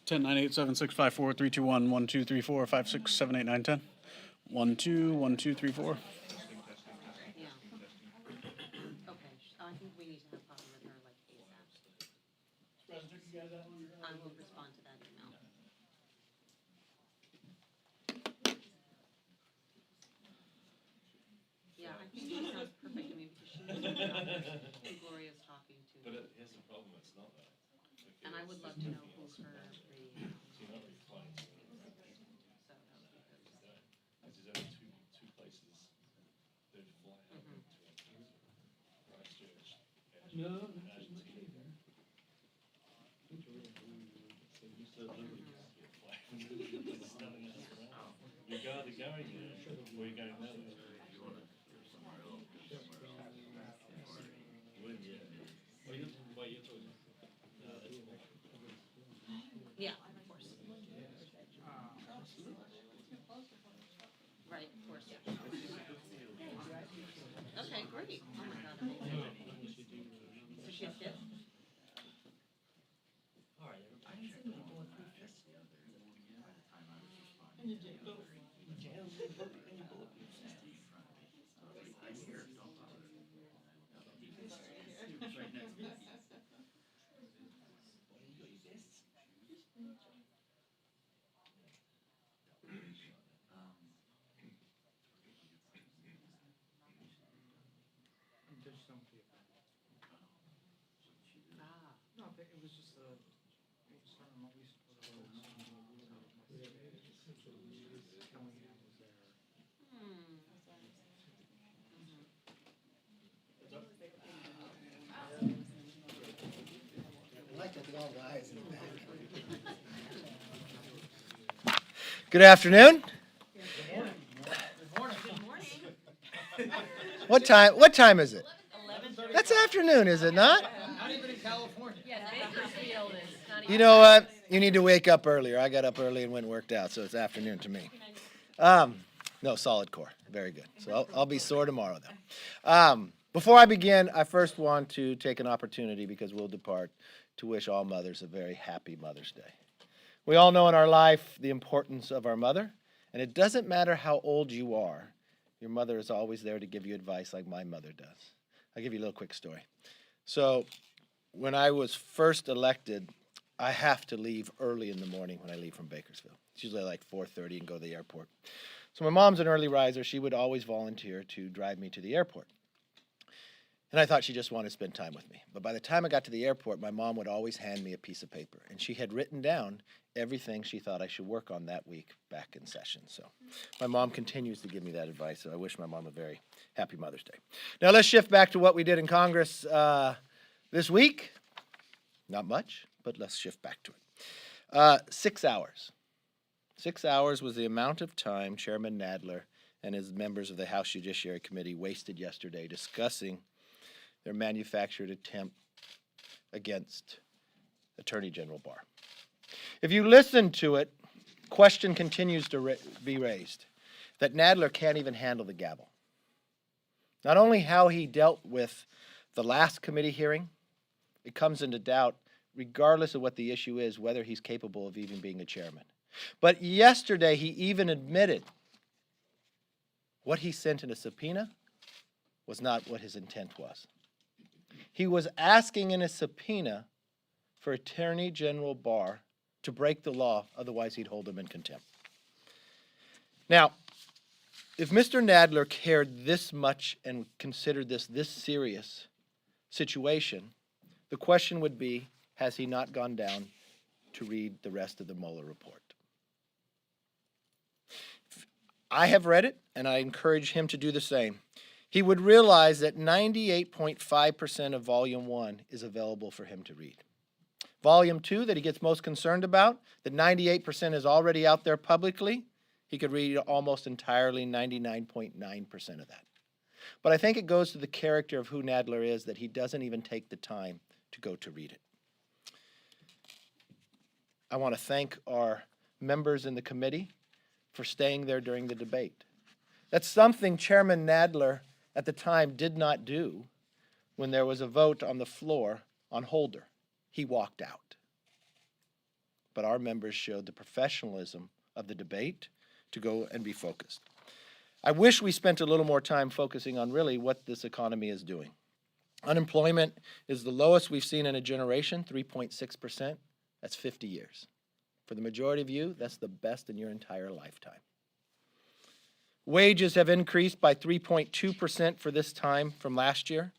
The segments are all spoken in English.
10, 9, 8, 7, 6, 5, 4, 3, 2, 1, 1, 2, 3, 4, 5, 6, 7, 8, 9, 10. 1, 2, 1, 2, 3, 4. Yeah. Okay, I think we need to have coffee with her like ASAP. I will respond to that email. Yeah, I think she sounds perfect. I mean, because she knows what who Gloria's talking to. But here's the problem, it's not that. And I would love to know who her radiologist So you're not really flying to is. So that would be good. because there's only two places that fly out to Christchurch and Argentina. So literally just get fly. There's nothing else around. You're either going there or you're going nowhere. You wouldn't, yeah. Well, you're talking. No, that's fine. Yeah, of course. Right, of course. Okay, great. Oh my God, amazing. So she has kids? There's some people. Ah. No, it was just a, it was from at least for the roads. Kellingham was there. I like that all the eyes in the back. Good afternoon. Good morning. What time is it? 11:30. That's afternoon, is it not? Not even in California. Yeah, Bakersfield is not even. You know what? You need to wake up earlier. I got up early and went and worked out, so it's afternoon to me. No, solid core. Very good. So I'll be sore tomorrow, though. Before I begin, I first want to take an opportunity, because we'll depart, to wish all mothers a very happy Mother's Day. We all know in our life the importance of our mother, and it doesn't matter how old you are, your mother is always there to give you advice like my mother does. I'll give you a little quick story. So when I was first elected, I have to leave early in the morning when I leave from Bakersfield. It's usually like 4:30 and go to the airport. So my mom's an early riser. She would always volunteer to drive me to the airport. And I thought she just wanted to spend time with me. But by the time I got to the airport, my mom would always hand me a piece of paper. And she had written down everything she thought I should work on that week back in session. So my mom continues to give me that advice. So I wish my mom a very happy Mother's Day. Now let's shift back to what we did in Congress this week. Not much, but let's shift back to it. 6 hours. 6 hours was the amount of time Chairman Nadler and his members of the House Judiciary Committee wasted yesterday discussing their manufactured attempt against Attorney General Barr. If you listen to it, question continues to be raised that Nadler can't even handle the gavel. Not only how he dealt with the last committee hearing, it comes into doubt, regardless of what the issue is, whether he's capable of even being a chairman. But yesterday, he even admitted what he sent in a subpoena was not what his intent was. He was asking in a subpoena for Attorney General Barr to break the law, otherwise he'd hold him in contempt. Now, if Mr. Nadler cared this much and considered this serious situation, the question would be, has he not gone down to read the rest of the Mueller report? I have read it, and I encourage him to do the same. He would realize that 98.5% of Volume 1 is available for him to read. Volume 2, that he gets most concerned about, that 98% is already out there publicly, he could read almost entirely 99.9% of that. But I think it goes to the character of who Nadler is that he doesn't even take the time to go to read it. I want to thank our members in the committee for staying there during the debate. That's something Chairman Nadler at the time did not do when there was a vote on the floor on Holder. He walked out. but our members showed the professionalism of the debate to go and be focused. I wish we spent a little more time focusing on really what this economy is doing. Unemployment is the lowest we've seen in a generation, 3.6%. That's 50 years. For the majority of you, that's the best in your entire lifetime. Wages have increased by 3.2% for this time from last year.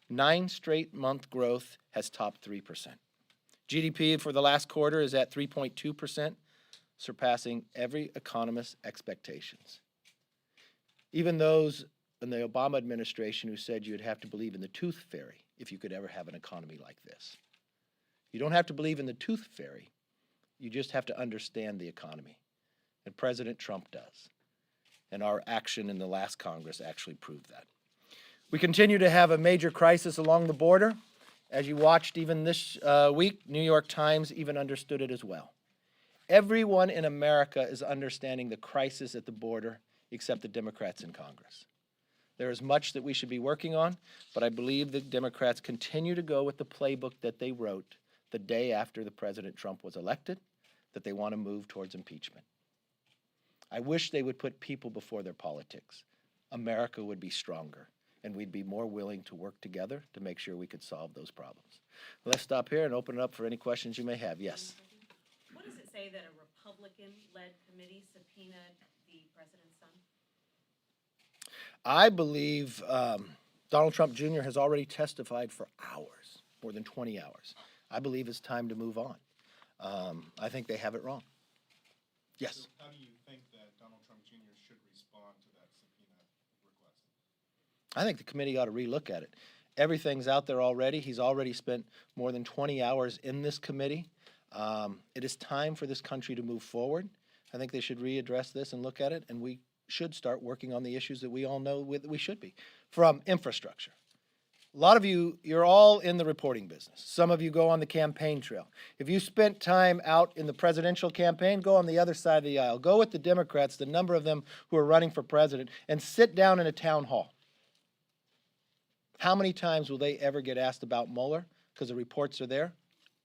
9 straight month growth has topped 3%. GDP for the last quarter is at 3.2%, surpassing every economist's expectations. Even those in the Obama administration who said you'd have to believe in the tooth fairy if you could ever have an economy like this. You don't have to believe in the tooth fairy. You just have to understand the economy. And President Trump does. And our action in the last Congress actually proved that. We continue to have a major crisis along the border. As you watched even this week, New York Times even understood it as well. Everyone in America is understanding the crisis at the border except the Democrats in Congress. There is much that we should be working on, but I believe the Democrats continue to go with the playbook that they wrote the day after the President Trump was elected, that they want to move towards impeachment. I wish they would put people before their politics. America would be stronger, and we'd be more willing to work together to make sure we could solve those problems. Let's stop here and open it up for any questions you may have. Yes? What does it say that a Republican-led committee subpoenaed the president's son? I believe Donald Trump Jr. has already testified for hours, more than 20 hours. I believe it's time to move on. I think they have it wrong. Yes? So how do you think that Donald Trump Jr. should respond to that subpoena request? I think the committee ought to relook at it. Everything's out there already. He's already spent more than 20 hours in this committee. It is time for this country to move forward. I think they should readdress this and look at it, and we should start working on the issues that we all know we should be. From infrastructure. A lot of you, you're all in the reporting business. Some of you go on the campaign trail. If you spent time out in the presidential campaign, go on the other side of the aisle. Go with the Democrats, the number of them who are running for president, and sit down in a town hall. How many times will they ever get asked about Mueller? Because the reports are there?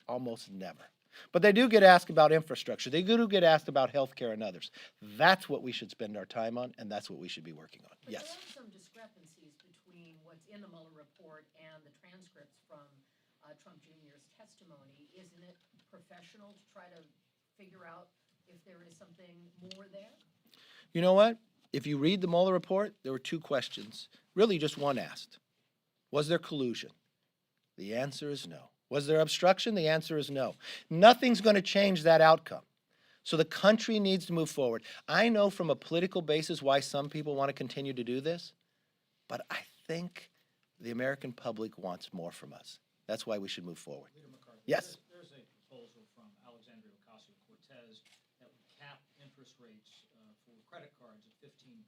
Almost never. But they do get asked about infrastructure. They do get asked about health care and others. That's what we should spend our time on, and that's what we should be working on. But Yes? there are some discrepancies between what's in the Mueller report and the transcripts from Trump Jr.'s testimony. Isn't it professional to try to figure out if there is something more there? You know what? If you read the Mueller report, there were 2 questions. Really just one asked. Was there collusion? The answer is no. Was there obstruction? The answer is no. Nothing's going to change that outcome. So the country needs to move forward. I know from a political basis why some people want to continue to do this, but I think the American public wants more from us. That's why we should move forward. Leader McCarthy. Yes. There's a proposal from Alexandria Ocasio-Cortez that would cap interest rates for credit cards at 15%.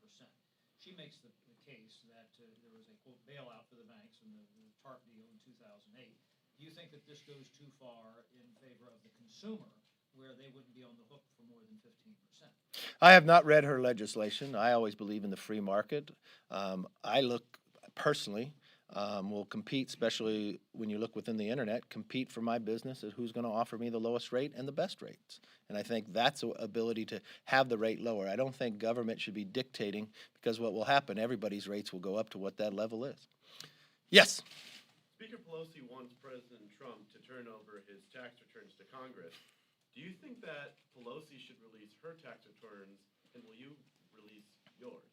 She makes the case that there was a, quote, bailout for the banks in the TARP deal in 2008. Do you think that this goes too far in favor of the consumer, where they wouldn't be on the hook for more than 15%? I have not read her legislation. I always believe in the free market. I look personally, will compete, especially when you look within the internet, compete for my business at who's going to offer me the lowest rate and the best rates. And I think that's an ability to have the rate lower. I don't think government should be dictating, because what will happen, everybody's rates will go up to what that level is. Yes? Speaker Pelosi wants President Trump to turn over his tax returns to Congress. Do you think that Pelosi should release her tax returns, and will you release yours?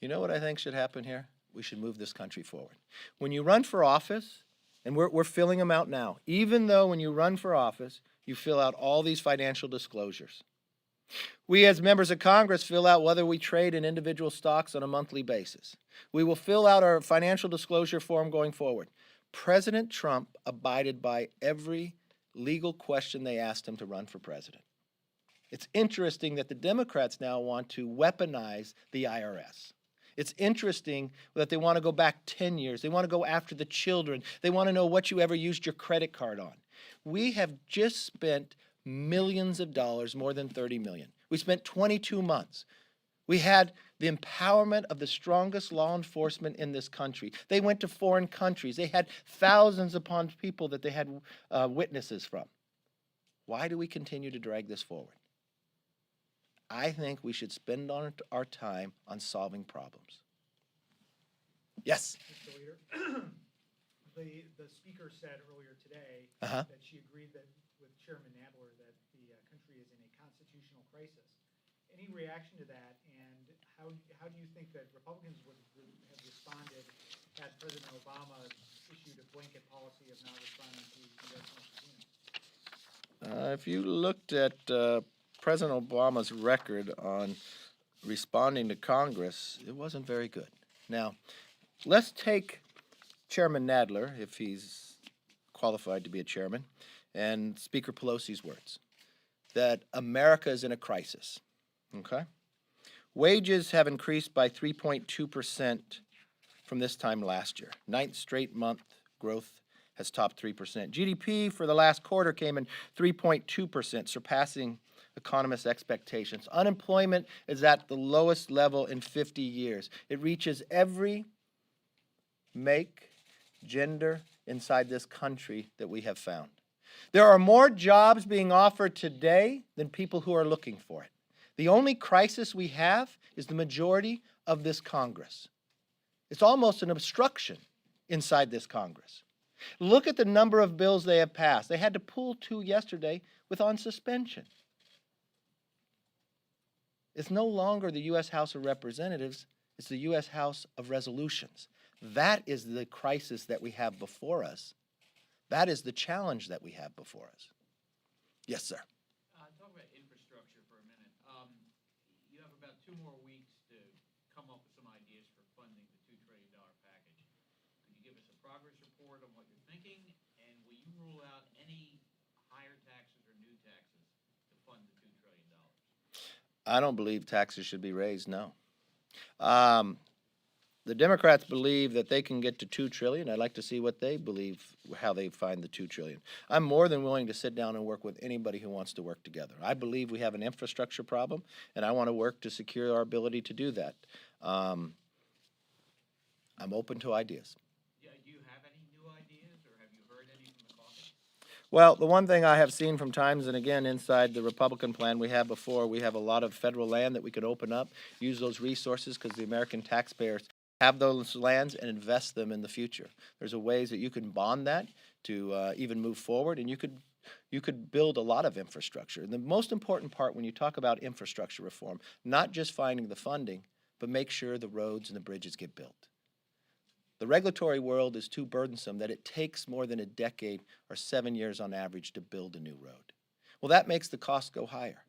You know what I think should happen here? We should move this country forward. When you run for office, and we're filling them out now, even though when you run for office, you fill out all these financial disclosures. We as members of Congress fill out whether we trade in individual stocks on a monthly basis. We will fill out our financial disclosure form going forward. President Trump abided by every legal question they asked him to run for president. It's interesting that the Democrats now want to weaponize the IRS. It's interesting that they want to go back 10 years. They want to go after the children. They want to know what you ever used your credit card on. We have just spent millions of dollars, more than 30 million. We spent 22 months. We had the empowerment of the strongest law enforcement in this country. They went to foreign countries. They had thousands upon people that they had witnesses from. Why do we continue to drag this forward? I think we should spend our time on solving problems. Yes? Mr. Leader, the speaker said earlier today Uh-huh. that she agreed that with Chairman Nadler that the country is in a constitutional crisis. Any reaction to that, and how do you think that Republicans would have responded had President Obama issued a blanket policy of not responding to congressional subpoenas? If you looked at President Obama's record on responding to Congress, it wasn't very good. Now, let's take Chairman Nadler, if he's qualified to be a chairman, and Speaker Pelosi's words, that America is in a crisis, okay? Wages have increased by 3.2% from this time last year. Ninth straight month growth has topped 3%. GDP for the last quarter came in 3.2%, surpassing economists' expectations. Unemployment is at the lowest level in 50 years. It reaches every make, gender inside this country that we have found. There are more jobs being offered today than people who are looking for it. The only crisis we have is the majority of this Congress. It's almost an obstruction inside this Congress. Look at the number of bills they have passed. They had to pull 2 yesterday with on suspension. It's no longer the U.S. House of Representatives, it's the U.S. House of Resolutions. That is the crisis that we have before us. That is the challenge that we have before us. Yes, sir. Talk about infrastructure for a minute. You have about 2 more weeks to come up with some ideas for funding the $2 trillion package. Could you give us a progress report on what you're thinking, and will you rule out any higher taxes or new taxes to fund the $2 trillion? I don't believe taxes should be raised, no. The Democrats believe that they can get to $2 trillion. I'd like to see what they believe, how they find the $2 trillion. I'm more than willing to sit down and work with anybody who wants to work together. I believe we have an infrastructure problem, and I want to work to secure our ability to do that. I'm open to ideas. Yeah, do you have any new ideas, or have you heard any from the caucus? Well, the one thing I have seen from times and again inside the Republican plan we had before, we have a lot of federal land that we could open up, use those resources because the American taxpayers have those lands and invest them in the future. There's a ways that you can bond that to even move forward, and you could build a lot of infrastructure. And the most important part when you talk about infrastructure reform, not just finding the funding, but make sure the roads and the bridges get built. The regulatory world is too burdensome that it takes more than a decade or 7 years on average to build a new road. Well, that makes the cost go higher.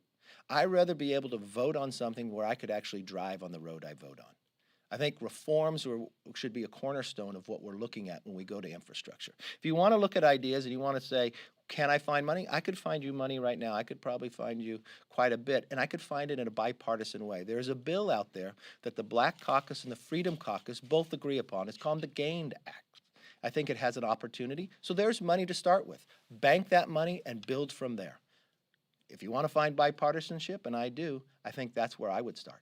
I'd rather be able to vote on something where I could actually drive on the road I vote on. I think reforms should be a cornerstone of what we're looking at when we go to infrastructure. If you want to look at ideas and you want to say, can I find money? I could find you money right now. I could probably find you quite a bit, and I could find it in a bipartisan way. There's a bill out there that the Black Caucus and the Freedom Caucus both agree upon. It's called the GAINed Act. I think it has an opportunity. So there's money to start with. Bank that money and build from there. If you want to find bipartisanship, and I do, I think that's where I would start.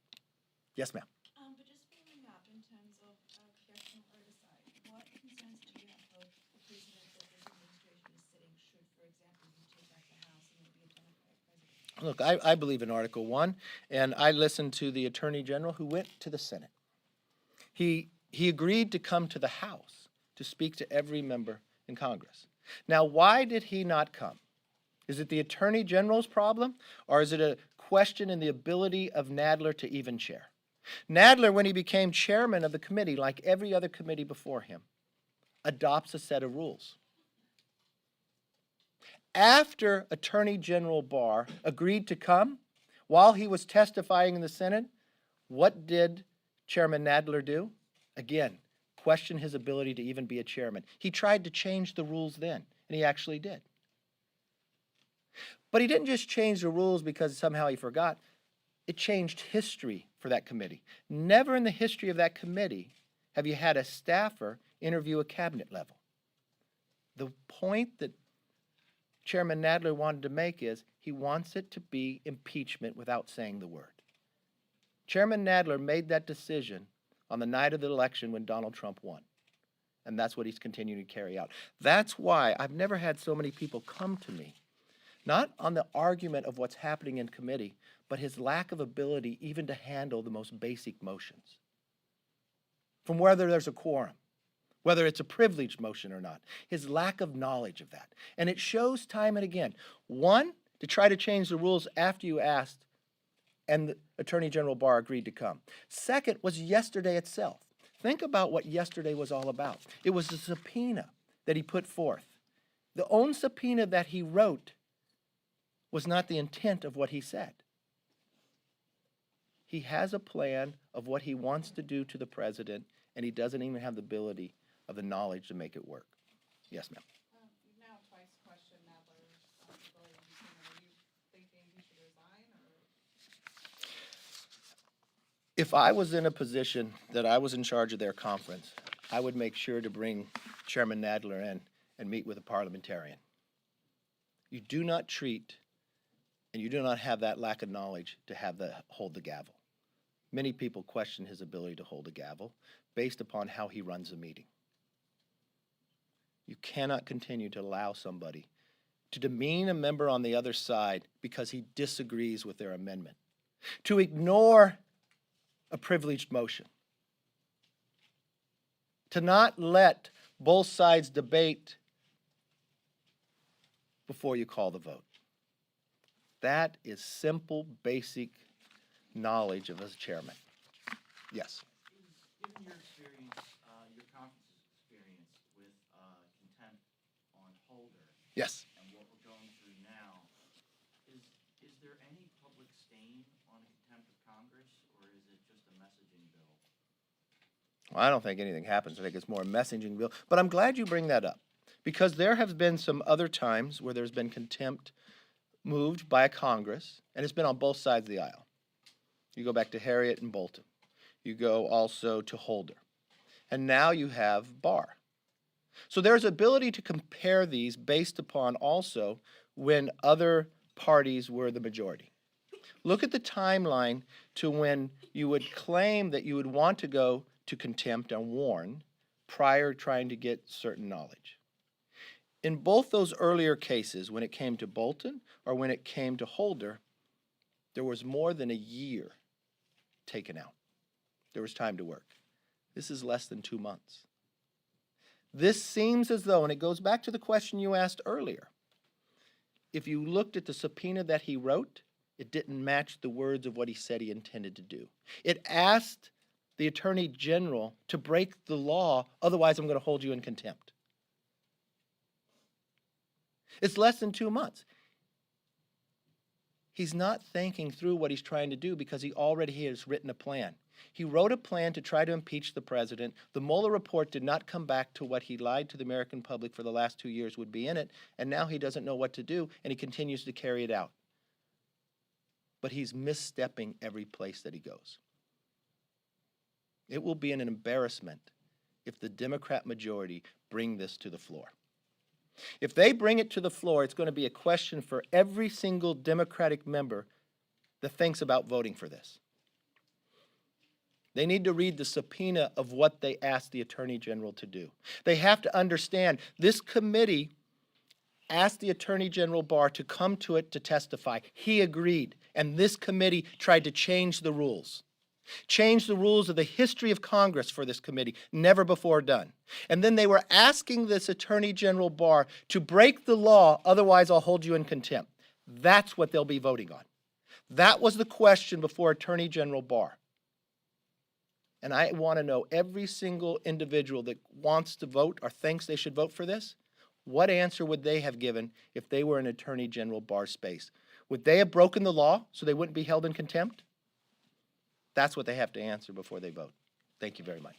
Yes, ma'am. But just following up in terms of congressional oversight, what concerns do you have for the precedent that this administration is setting should, for example, you take back the House and it be a Democratic president? Look, I believe in Article 1, and I listened to the Attorney General who went to the Senate. He agreed to come to the House to speak to every member in Congress. Now, why did he not come? Is it the Attorney General's problem, or is it a question in the ability of Nadler to even chair? Nadler, when he became chairman of the committee, like every other committee before him, adopts a set of rules. After Attorney General Barr agreed to come, while he was testifying in the Senate, what did Chairman Nadler do? Again, question his ability to even be a chairman. He tried to change the rules then, and he actually did. But he didn't just change the rules because somehow he forgot. It changed history for that committee. Never in the history of that committee have you had a staffer interview a cabinet level. The point that Chairman Nadler wanted to make is he wants it to be impeachment without saying the word. Chairman Nadler made that decision on the night of the election when Donald Trump won. And that's what he's continuing to carry out. That's why I've never had so many people come to me not on the argument of what's happening in committee, but his lack of ability even to handle the most basic motions. From whether there's a quorum, whether it's a privileged motion or not, his lack of knowledge of that. And it shows time and again. One, to try to change the rules after you asked and the Attorney General Barr agreed to come. Second was yesterday itself. Think about what yesterday was all about. It was the subpoena that he put forth. The own subpoena that he wrote was not the intent of what he said. He has a plan of what he wants to do to the president, and he doesn't even have the ability of the knowledge to make it work. Yes, ma'am. You've now twice questioned Nadler's ability to be human. Are you thinking he should resign, or? If I was in a position that I was in charge of their conference, I would make sure to bring Chairman Nadler in and meet with a parliamentarian. You do not treat, and you do not have that lack of knowledge to hold the gavel. Many people question his ability to hold a gavel based upon how he runs a meeting. You cannot continue to allow somebody to demean a member on the other side because he disagrees with their amendment, to ignore a privileged motion, to not let both sides debate before you call the vote. That is simple, basic knowledge of as chairman. Yes. Given your experience, your conference's experience with contempt on Holder Yes. and what we're going through now, is there any public stain on contempt of Congress, or is it just a messaging bill? Well, I don't think anything happens. I think it's more a messaging bill. But I'm glad you bring that up, because there have been some other times where there's been contempt moved by Congress, and it's been on both sides of the aisle. You go back to Harriet and Bolton. You go also to Holder. And now you have Barr. So there's ability to compare these based upon also when other parties were the majority. Look at the timeline to when you would claim that you would want to go to contempt and warn prior trying to get certain knowledge. In both those earlier cases, when it came to Bolton or when it came to Holder, there was more than a year taken out. There was time to work. This is less than 2 months. This seems as though, and it goes back to the question you asked earlier, if you looked at the subpoena that he wrote, it didn't match the words of what he said he intended to do. It asked the Attorney General to break the law, otherwise I'm going to hold you in contempt. It's less than 2 months. He's not thinking through what he's trying to do because he already has written a plan. He wrote a plan to try to impeach the president. The Mueller report did not come back to what he lied to the American public for the last 2 years would be in it, and now he doesn't know what to do, and he continues to carry it out. But he's misstepping every place that he goes. It will be an embarrassment if the Democrat majority bring this to the floor. If they bring it to the floor, it's going to be a question for every single Democratic member that thinks about voting for this. They need to read the subpoena of what they asked the Attorney General to do. They have to understand this committee asked the Attorney General Barr to come to it to testify. He agreed, and this committee tried to change the rules. Change the rules of the history of Congress for this committee, never before done. And then they were asking this Attorney General Barr to break the law, otherwise I'll hold you in contempt. That's what they'll be voting on. That was the question before Attorney General Barr. And I want to know every single individual that wants to vote or thinks they should vote for this, what answer would they have given if they were in Attorney General Barr's space? Would they have broken the law so they wouldn't be held in contempt? That's what they have to answer before they vote. Thank you very much.